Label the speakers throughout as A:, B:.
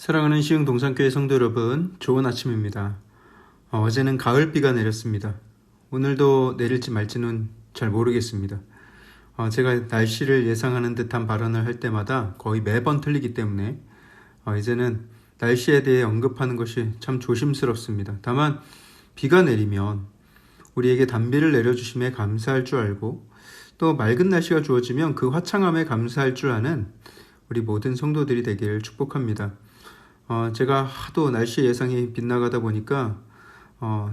A: 사랑하는 시흥 동산교회 성도 여러분, 좋은 아침입니다. 어제는 가을비가 내렸습니다. 오늘도 내릴지 말지는 잘 모르겠습니다. 제가 날씨를 예상하는 듯한 발언을 할 때마다 거의 매번 틀리기 때문에 이제는 날씨에 대해 언급하는 것이 참 조심스럽습니다. 다만 비가 내리면 우리에게 단비를 내려주심에 감사할 줄 알고, 또 맑은 날씨가 주어지면 그 화창함에 감사할 줄 아는 우리 모든 성도들이 되기를 축복합니다. 제가 하도 날씨 예상이 빗나가다 보니까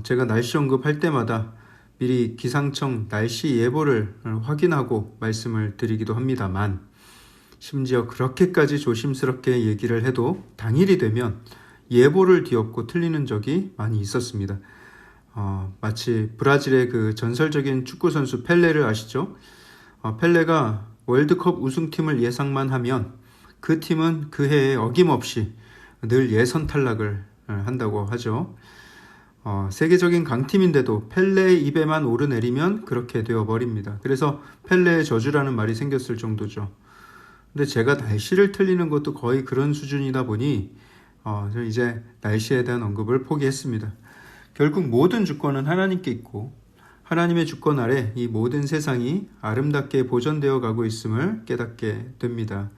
A: 제가 날씨 언급할 때마다 미리 기상청 날씨 예보를 확인하고 말씀을 드리기도 합니다만, 심지어 그렇게까지 조심스럽게 얘기를 해도 당일이 되면 예보를 뒤엎고 틀리는 적이 많이 있었습니다. 마치 브라질의 그 전설적인 축구선수 펠레를 아시죠? 펠레가 월드컵 우승팀을 예상만 하면 그 팀은 그 해에 어김없이 늘 예선 탈락을 한다고 하죠. 세계적인 강팀인데도 펠레의 입에만 오르내리면 그렇게 되어버립니다. 그래서 펠레의 저주라는 말이 생겼을 정도죠. 근데 제가 날씨를 틀리는 것도 거의 그런 수준이다 보니 저 이제 날씨에 대한 언급을 포기했습니다. 결국 모든 주권은 하나님께 있고, 하나님의 주권 아래 이 모든 세상이 아름답게 보존되어 가고 있음을 깨닫게 됩니다.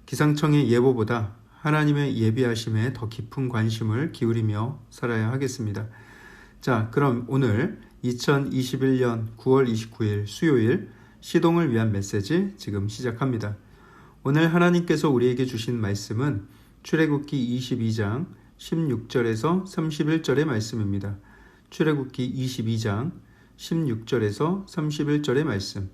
A: 기상청의 예보보다 하나님의 예비하심에 더 깊은 관심을 기울이며 살아야 하겠습니다. 자, 그럼 오늘 2021년 9월 29일 수요일 시동을 위한 메시지 지금 시작합니다. 오늘 하나님께서 우리에게 주신 말씀은 출애굽기 22장 16절에서 31절의 말씀입니다. 출애굽기 22장 16절에서 31절의 말씀.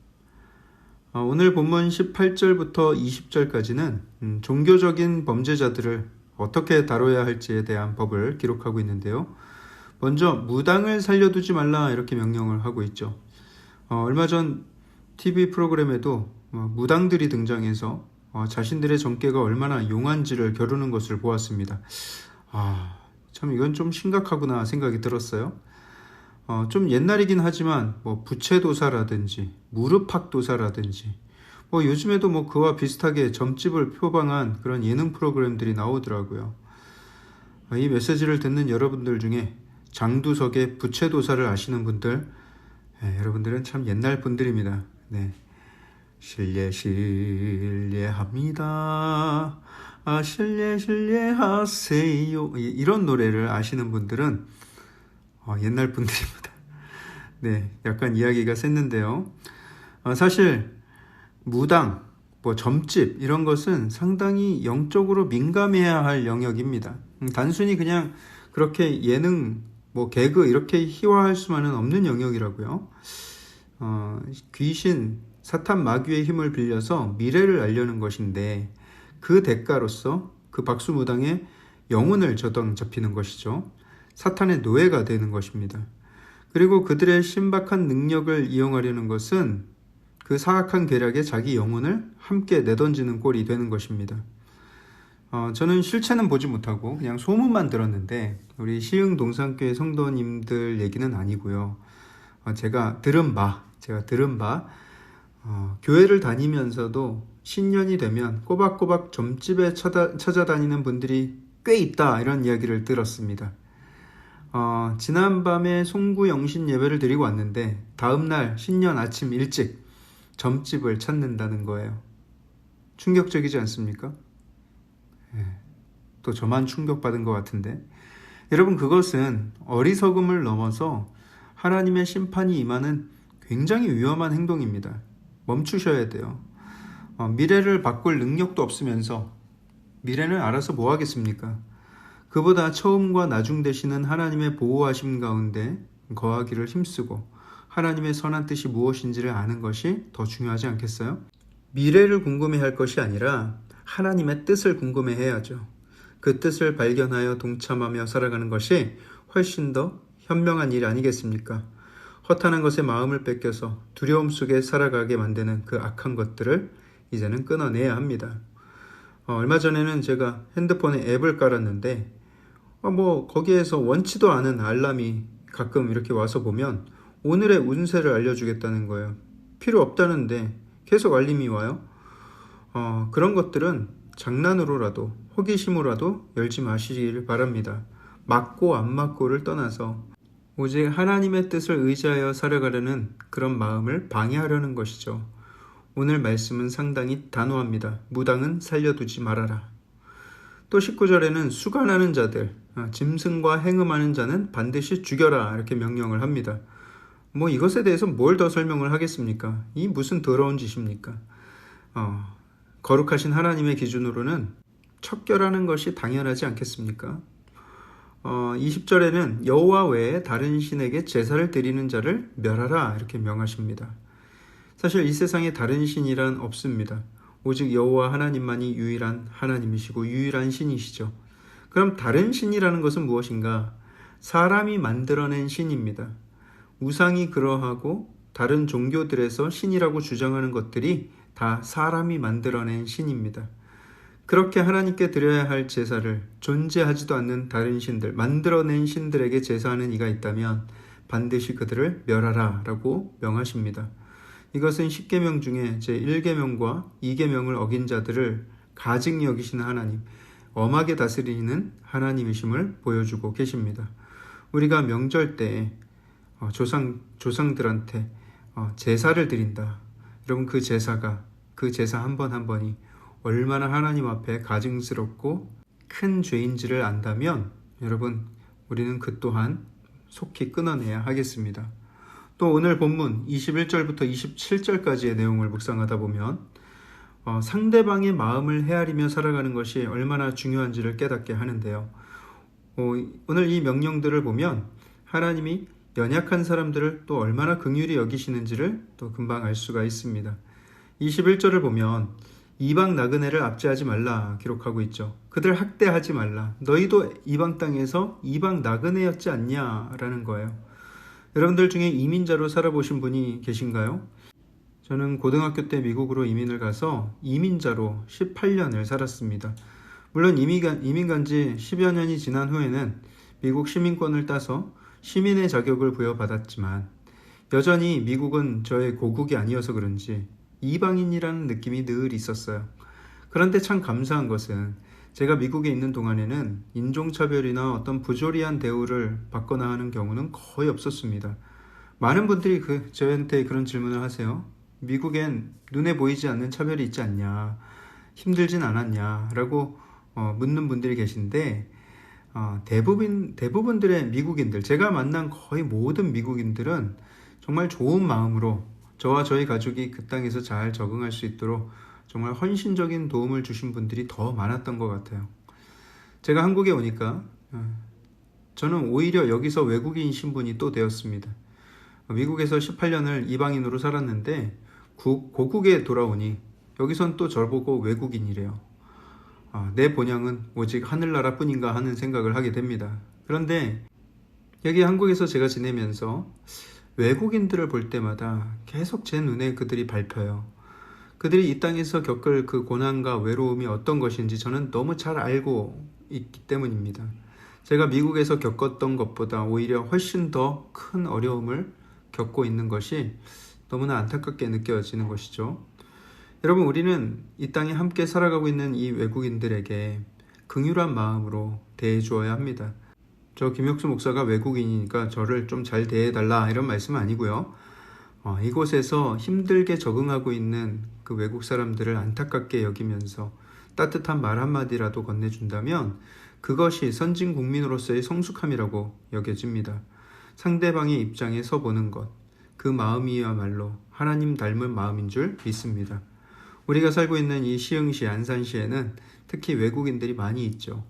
A: 오늘 본문 18절부터 20절까지는 종교적인 범죄자들을 어떻게 다뤄야 할지에 대한 법을 기록하고 있는데요. 먼저 무당을 살려두지 말라 이렇게 명령을 하고 있죠. 얼마 전 TV 프로그램에도 무당들이 등장해서 자신들의 정체가 얼마나 용한지를 겨루는 것을 보았습니다. 참 이건 좀 심각하구나 생각이 들었어요. 좀 옛날이긴 하지만 부채도사라든지 무릎팍도사라든지 요즘에도 그와 비슷하게 점집을 표방한 그런 예능 프로그램들이 나오더라고요. 이 메시지를 듣는 여러분들 중에 장두석의 부채도사를 아시는 분들, 여러분들은 참 옛날 분들입니다. 네. 실례합니다. 실례하세요. 이런 노래를 아시는 분들은 옛날 분들입니다. 네, 약간 이야기가 셌는데요. 사실 무당, 점집 이런 것은 상당히 영적으로 민감해야 할 영역입니다. 단순히 그냥 그렇게 예능, 개그 이렇게 희화할 수만은 없는 영역이라고요. 귀신, 사탄 마귀의 힘을 빌려서 미래를 알려는 것인데, 그 대가로서 그 박수무당의 영혼을 잡히는 것이죠. 사탄의 노예가 되는 것입니다. 그리고 그들의 신박한 능력을 이용하려는 것은 그 사악한 계략에 자기 영혼을 함께 내던지는 꼴이 되는 것입니다. 저는 실체는 보지 못하고 그냥 소문만 들었는데, 우리 시흥 동산교회 성도님들 얘기는 아니고요. 제가 들은 바, 교회를 다니면서도 신년이 되면 꼬박꼬박 점집에 찾아다니는 분들이 꽤 있다, 이런 이야기를 들었습니다. 지난밤에 송구 영신 예배를 드리고 왔는데 다음날 신년 아침 일찍 점집을 찾는다는 거예요. 충격적이지 않습니까? 또 저만 충격받은 것 같은데, 여러분, 그것은 어리석음을 넘어서 하나님의 심판이 임하는 굉장히 위험한 행동입니다. 멈추셔야 돼요. 미래를 바꿀 능력도 없으면서 미래는 알아서 뭐 하겠습니까? 그보다 처음과 나중 되시는 하나님의 보호하심 가운데 거하기를 힘쓰고 하나님의 선한 뜻이 무엇인지를 아는 것이 더 중요하지 않겠어요? 미래를 궁금해할 것이 아니라 하나님의 뜻을 궁금해해야죠. 그 뜻을 발견하여 동참하며 살아가는 것이 훨씬 더 현명한 일 아니겠습니까? 허탄한 것에 마음을 뺏겨서 두려움 속에 살아가게 만드는 그 악한 것들을 이제는 끊어내야 합니다. 얼마 전에는 제가 핸드폰에 앱을 깔았는데 거기에서 원치도 않은 알람이 가끔 이렇게 와서 보면 오늘의 운세를 알려주겠다는 거예요. 필요 없다는데 계속 알림이 와요. 그런 것들은 장난으로라도 호기심으로라도 열지 마시길 바랍니다. 맞고 안 맞고를 떠나서 오직 하나님의 뜻을 의지하여 살아가려는 그런 마음을 방해하려는 것이죠. 오늘 말씀은 상당히 단호합니다. 무당은 살려두지 말아라. 또 19절에는 수간하는 자들, 짐승과 행음하는 자는 반드시 죽여라 이렇게 명령을 합니다. 뭐 이것에 대해서 뭘 더 설명을 하겠습니까? 이 무슨 더러운 짓입니까? 거룩하신 하나님의 기준으로는 척결하는 것이 당연하지 않겠습니까? 20절에는 여호와 외에 다른 신에게 제사를 드리는 자를 멸하라 이렇게 명하십니다. 사실 이 세상에 다른 신이란 없습니다. 오직 여호와 하나님만이 유일한 하나님이시고 유일한 신이시죠. 그럼 다른 신이라는 것은 무엇인가? 사람이 만들어낸 신입니다. 우상이 그러하고 다른 종교들에서 신이라고 주장하는 것들이 다 사람이 만들어낸 신입니다. 그렇게 하나님께 드려야 할 제사를 존재하지도 않는 다른 신들, 만들어낸 신들에게 제사하는 이가 있다면 반드시 그들을 멸하라 라고 명하십니다. 이것은 10계명 중에 제1계명과 2계명을 어긴 자들을 가증히 여기시는 하나님, 엄하게 다스리는 하나님이심을 보여주고 계십니다. 우리가 명절 때 조상들한테 제사를 드린다. 여러분 그 제사 한 번 한 번이 얼마나 하나님 앞에 가증스럽고 큰 죄인지를 안다면 여러분 우리는 그 또한 속히 끊어내야 하겠습니다. 또 오늘 본문 21절부터 27절까지의 내용을 묵상하다 보면 상대방의 마음을 헤아리며 살아가는 것이 얼마나 중요한지를 깨닫게 하는데요. 오늘 이 명령들을 보면 하나님이 연약한 사람들을 또 얼마나 긍휼히 여기시는지를 또 금방 알 수가 있습니다. 21절을 보면 이방 나그네를 압제하지 말라 기록하고 있죠. 그들 학대하지 말라. 너희도 이방 땅에서 이방 나그네였지 않냐라는 거예요. 여러분들 중에 이민자로 살아보신 분이 계신가요? 저는 고등학교 때 미국으로 이민을 가서 이민자로 18년을 살았습니다. 물론 이민 간 지 10여 년이 지난 후에는 미국 시민권을 따서 시민의 자격을 부여받았지만 여전히 미국은 저의 고국이 아니어서 그런지 이방인이라는 느낌이 늘 있었어요. 그런데 참 감사한 것은 제가 미국에 있는 동안에는 인종차별이나 어떤 부조리한 대우를 받거나 하는 경우는 거의 없었습니다. 많은 분들이 저한테 그런 질문을 하세요. 미국엔 눈에 보이지 않는 차별이 있지 않냐, 힘들진 않았냐 라고 묻는 분들이 계신데 대부분들의 미국인들, 제가 만난 거의 모든 미국인들은 정말 좋은 마음으로 저와 저희 가족이 그 땅에서 잘 적응할 수 있도록 정말 헌신적인 도움을 주신 분들이 더 많았던 것 같아요. 제가 한국에 오니까 저는 오히려 여기서 외국인 신분이 또 되었습니다. 미국에서 18년을 이방인으로 살았는데 고국에 돌아오니 여기선 또 저보고 외국인이래요. 내 본향은 오직 하늘나라 뿐인가 하는 생각을 하게 됩니다. 그런데 여기 한국에서 제가 지내면서 외국인들을 볼 때마다 계속 제 눈에 그들이 밟혀요. 그들이 이 땅에서 겪을 그 고난과 외로움이 어떤 것인지 저는 너무 잘 알고 있기 때문입니다. 제가 미국에서 겪었던 것보다 오히려 훨씬 더 큰 어려움을 겪고 있는 것이 너무나 안타깝게 느껴지는 것이죠. 여러분, 우리는 이 땅에 함께 살아가고 있는 이 외국인들에게 긍휼한 마음으로 대해주어야 합니다. 저 김혁수 목사가 외국인이니까 저를 좀 잘 대해달라 이런 말씀은 아니고요. 이곳에서 힘들게 적응하고 있는 그 외국 사람들을 안타깝게 여기면서 따뜻한 말 한마디라도 건네준다면 그것이 선진 국민으로서의 성숙함이라고 여겨집니다. 상대방의 입장에 서보는 것, 그 마음이야말로 하나님 닮은 마음인 줄 믿습니다. 우리가 살고 있는 이 시흥시, 안산시에는 특히 외국인들이 많이 있죠.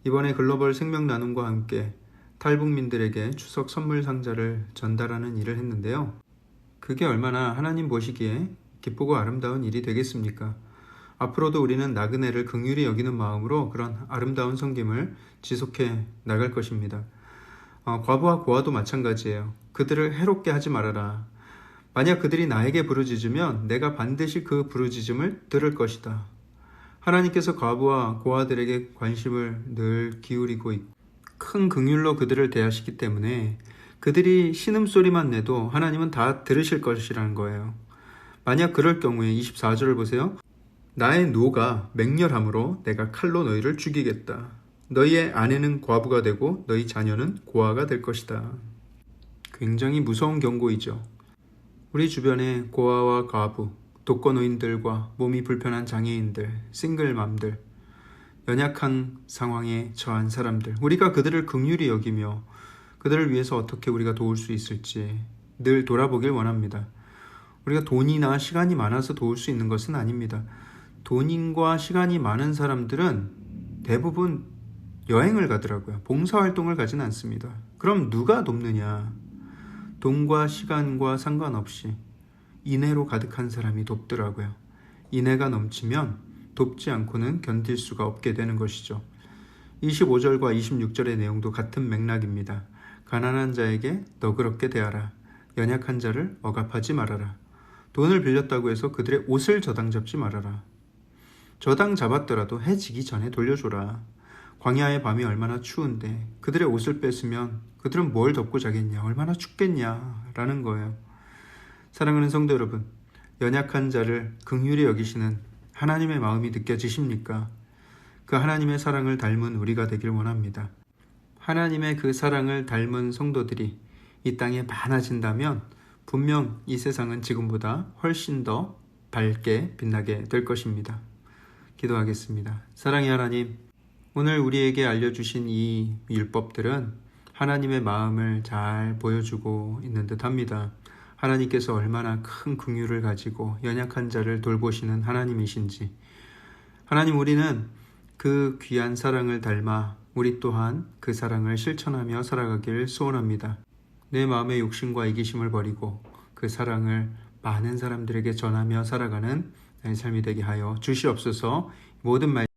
A: 이번에 글로벌 생명나눔과 함께 탈북민들에게 추석 선물 상자를 전달하는 일을 했는데요. 그게 얼마나 하나님 보시기에 기쁘고 아름다운 일이 되겠습니까? 앞으로도 우리는 나그네를 긍휼히 여기는 마음으로 그런 아름다운 섬김을 지속해 나갈 것입니다. 과부와 고아도 마찬가지예요. 그들을 해롭게 하지 말아라. 만약 그들이 나에게 부르짖으면 내가 반드시 그 부르짖음을 들을 것이다. 하나님께서 과부와 고아들에게 관심을 늘 기울이고 큰 긍휼로 그들을 대하시기 때문에 그들이 신음소리만 내도 하나님은 다 들으실 것이라는 거예요. 만약 그럴 경우에 24절을 보세요. 나의 노가 맹렬함으로 내가 칼로 너희를 죽이겠다. 너희의 아내는 과부가 되고 너희 자녀는 고아가 될 것이다. 굉장히 무서운 경고이죠. 우리 주변에 고아와 과부, 독거노인들과 몸이 불편한 장애인들, 싱글맘들, 연약한 상황에 처한 사람들, 우리가 그들을 긍휼히 여기며 그들을 위해서 어떻게 우리가 도울 수 있을지 늘 돌아보길 원합니다. 우리가 돈이나 시간이 많아서 도울 수 있는 것은 아닙니다. 돈인과 시간이 많은 사람들은 대부분 여행을 가더라고요. 봉사활동을 가진 않습니다. 그럼 누가 돕느냐? 돈과 시간과 상관없이 인애로 가득한 사람이 돕더라고요. 인애가 넘치면 돕지 않고는 견딜 수가 없게 되는 것이죠. 25절과 26절의 내용도 같은 맥락입니다. 가난한 자에게 너그럽게 대하라. 연약한 자를 억압하지 말아라. 돈을 빌렸다고 해서 그들의 옷을 저당 잡지 말아라. 저당 잡았더라도 해 지기 전에 돌려줘라. 광야의 밤이 얼마나 추운데 그들의 옷을 뺏으면 그들은 뭘 덮고 자겠냐, 얼마나 춥겠냐라는 거예요. 사랑하는 성도 여러분, 연약한 자를 긍휼히 여기시는 하나님의 마음이 느껴지십니까? 그 하나님의 사랑을 닮은 우리가 되길 원합니다. 하나님의 그 사랑을 닮은 성도들이 이 땅에 많아진다면 분명 이 세상은 지금보다 훨씬 더 밝게 빛나게 될 것입니다. 기도하겠습니다. 사랑의 하나님, 오늘 우리에게 알려주신 이 율법들은 하나님의 마음을 잘 보여주고 있는 듯 합니다. 하나님께서 얼마나 큰 긍휼을 가지고 연약한 자를 돌보시는 하나님이신지, 하나님, 우리는 그 귀한 사랑을 닮아 우리 또한 그 사랑을 실천하며 살아가기를 소원합니다. 내 마음의 욕심과 이기심을 버리고 그 사랑을 많은 사람들에게 전하며 살아가는 나의 삶이 되게 하여 주시옵소서. 모든 말